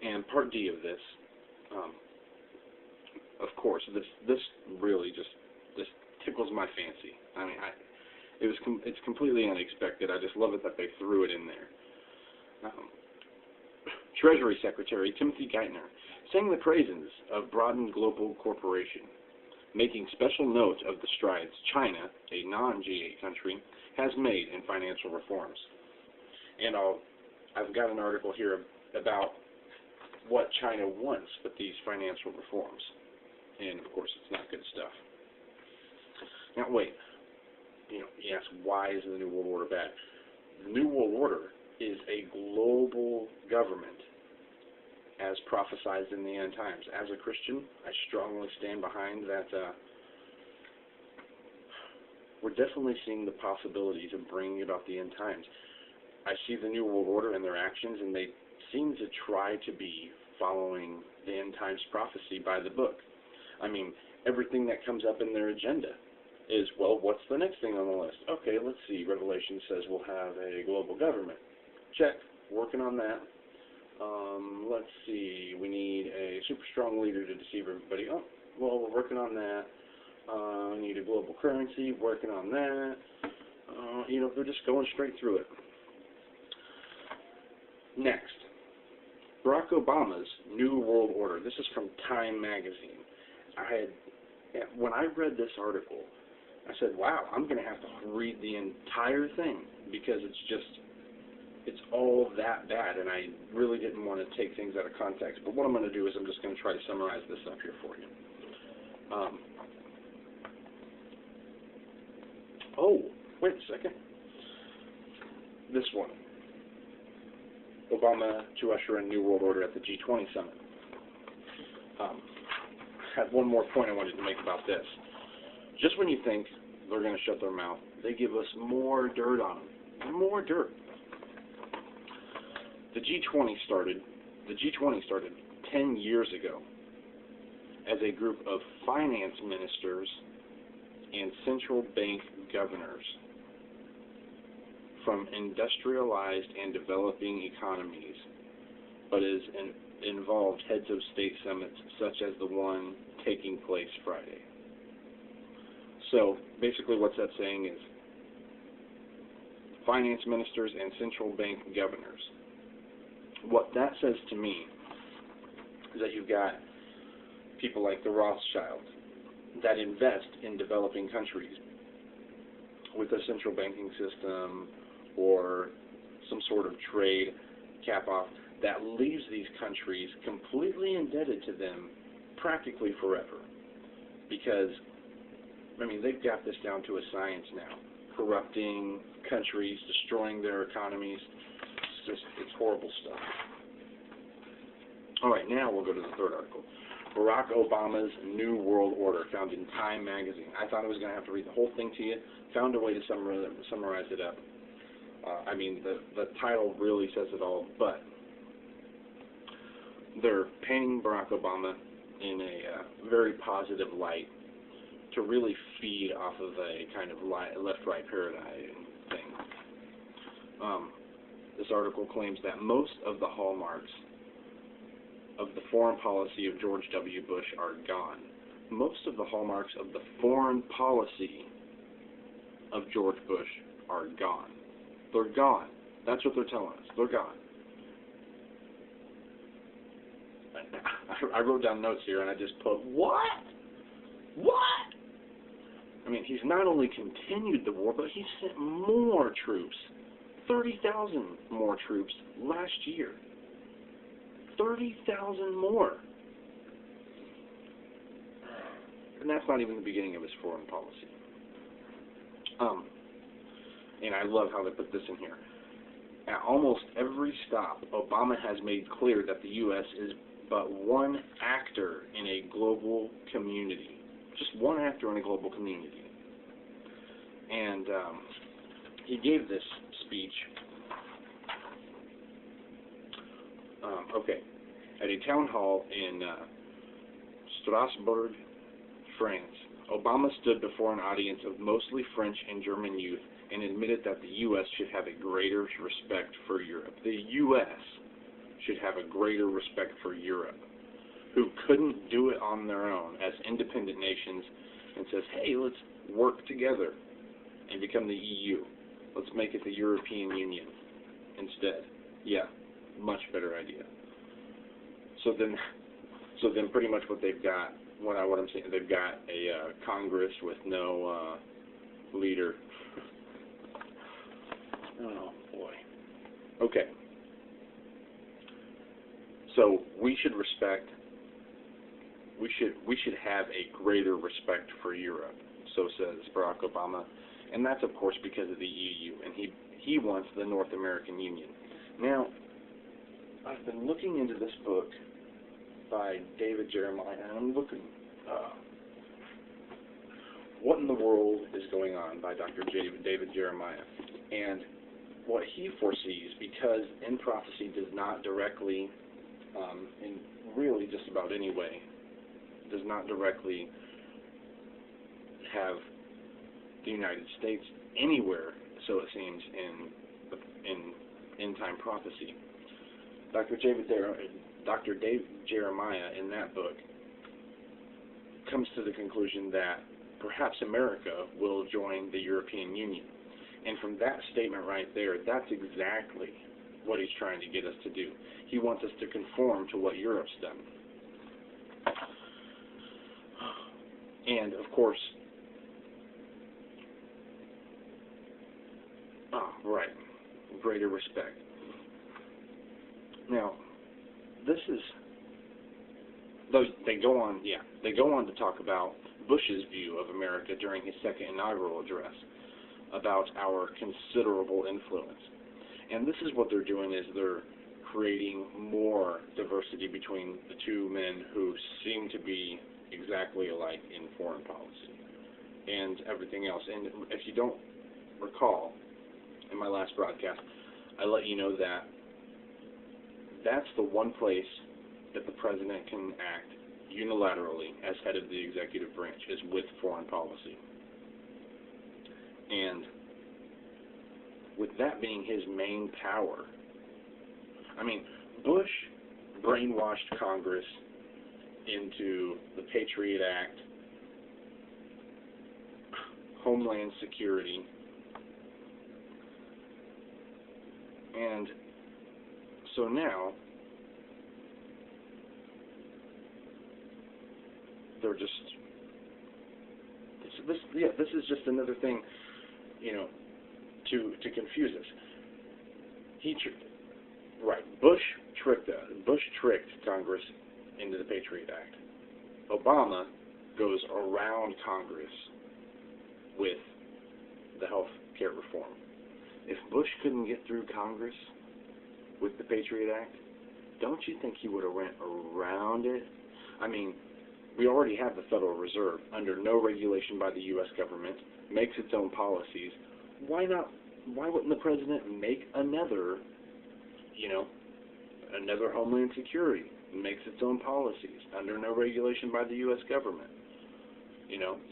And part D of this, of course, this really just tickles my fancy. I mean, it's completely unexpected. I just love it that they threw it in there. Treasury Secretary Timothy Geithner sang the praises of Broaden Global Corporation, making special note of the strides China, a non-G8 country, has made in financial reforms. And I've got an article here about what China wants with these financial reforms. And, of course, it's not good stuff. Now, wait. You ask, why is the New World Order bad? The New World Order is a global government, as prophesied in the end times. As a Christian, I strongly stand behind that. We're definitely seeing the possibilities of bringing about the end times. I see the New World Order and their actions, and they seem to try to be following the end times prophecy by the book. I mean, everything that comes up in their agenda is, well, what's the next thing on the list? Okay, let's see. Revelation says we'll have a global government. Check. Working on that. Let's see. We need a super strong leader to deceive everybody. Oh, well, we're working on that. We need a global currency. Working on that. They're just going straight through it. Next, Barack Obama's New World Order. This is from Time magazine. When I read this article, I said, wow, I'm going to have to read the entire thing because it's all that bad, and I really didn't want to take things out of context. But what I'm going to do is I'm just going to try to summarize this up here for you. Oh, wait a second. This one. Obama to usher in New World Order at the G20 summit. I had one more point I wanted to make about this. Just when you think they're going to shut their mouth, they give us more dirt on them. More dirt. The G20 started 10 years ago as a group of finance ministers and central bank governors from industrialized and developing economies, but involved heads of state summits such as the one taking place Friday. So basically what that's saying is finance ministers and central bank governors. What that says to me is that you've got people like the Rothschilds that invest in developing countries with a central banking system or some sort of trade cap-off that leaves these countries completely indebted to them practically forever. Because, I mean, they've got this down to a science now. Corrupting countries, destroying their economies. It's horrible stuff. All right, now we'll go to the third article. Barack Obama's New World Order, found in Time magazine. I thought I was going to have to read the whole thing to you. Found a way to summarize it up. I mean, the title really says it all, but they're painting Barack Obama in a very positive light to really feed off of a kind of left-right paradigm thing. This article claims that most of the hallmarks of the foreign policy of George W. Bush are gone. Most of the hallmarks of the foreign policy of George Bush are gone. They're gone. That's what they're telling us. They're gone. I wrote down notes here and I just put, what? What? I mean, he's not only continued the war, but he's sent more troops. 30,000 more troops last year. 30,000 more. And that's not even the beginning of his foreign policy. And I love how they put this in here. At almost every stop, Obama has made clear that the U.S. is but one actor in a global community. Just one actor in a global community. And he gave this speech at a town hall in Strasbourg, France. Obama stood before an audience of mostly French and German youth and admitted that the U.S. should have a greater respect for Europe. The U.S. should have a greater respect for Europe, who couldn't do it on their own as independent nations, and says, hey, let's work together and become the EU. Let's make it the European Union instead. Yeah, much better idea. So then pretty much what they've got, what I'm saying, they've got a Congress with no leader. Oh boy. Okay. So we should have a greater respect for Europe, so says Barack Obama, and that's of course because of the EU, and he wants the North American Union. Now, I've been looking into this book by David Jeremiah, and I'm looking, What in the World is Going On by Dr. David Jeremiah, and what he foresees, because in prophecy does not directly, in really just about any way, does not directly have the United States anywhere, so it seems, in end-time prophecy. Dr. Dave Jeremiah, in that book, comes to the conclusion that perhaps America will join the European Union. And from that statement right there, that's exactly what he's trying to get us to do. He wants us to conform to what Europe's done. And, of course, right, greater respect. Now, this is, they go on to talk about Bush's view of America during his second inaugural address about our considerable influence. And this is what they're doing, is they're creating more diversity between the two men who seem to be exactly alike in foreign policy and everything else. And if you don't recall, in my last broadcast, I let you know that that's the one place that the president can act unilaterally as head of the executive branch, is with foreign policy. And with that being his main power, I mean, Bush brainwashed Congress into the Patriot Act, Homeland Security, and so now they're just this is just another thing, you know, to confuse us. Bush tricked Congress into the Patriot Act. Obama goes around Congress with the health care reform. If Bush couldn't get through Congress with the Patriot Act, don't you think he would have went around it? I mean, we already have the Federal Reserve under no regulation by the U.S. government, makes its own policies. Why wouldn't the president make another Homeland Security, makes its own policies under no regulation by the U.S. government?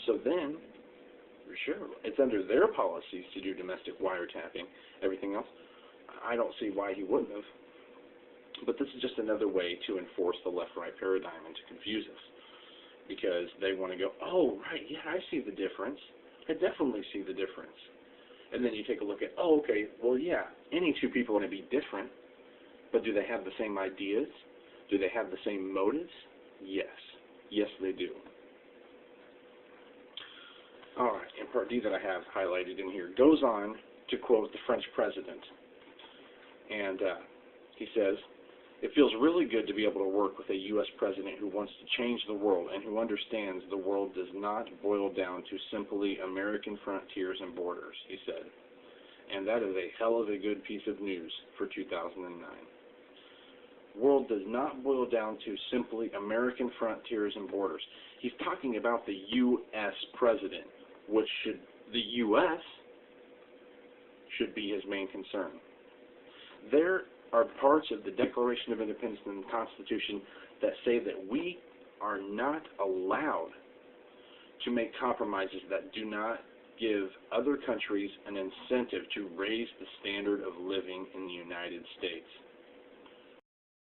So then, sure, it's under their policies to do domestic wiretapping, everything else. I don't see why he wouldn't have. But this is just another way to enforce the left-right paradigm and to confuse us, because they want to go, oh, right, yeah, I see the difference. I definitely see the difference. And then you take a look at, oh, okay, well, yeah, any two people are going to be different, but do they have the same ideas? Do they have the same motives? Yes. Yes, they do. All right, and part D that I have highlighted in here goes on to quote the French president. And he says, it feels really good to be able to work with a U.S. president who wants to change the world and who understands the world does not boil down to simply American frontiers and borders, he said. And that is a hell of a good piece of news for 2009. World does not boil down to simply American frontiers and borders. He's talking about the U.S. president, which the U.S. should be his main concern. There are parts of the Declaration of Independence and the Constitution that say that we are not allowed to make compromises that do not give other countries an incentive to raise the standard of living in the United States.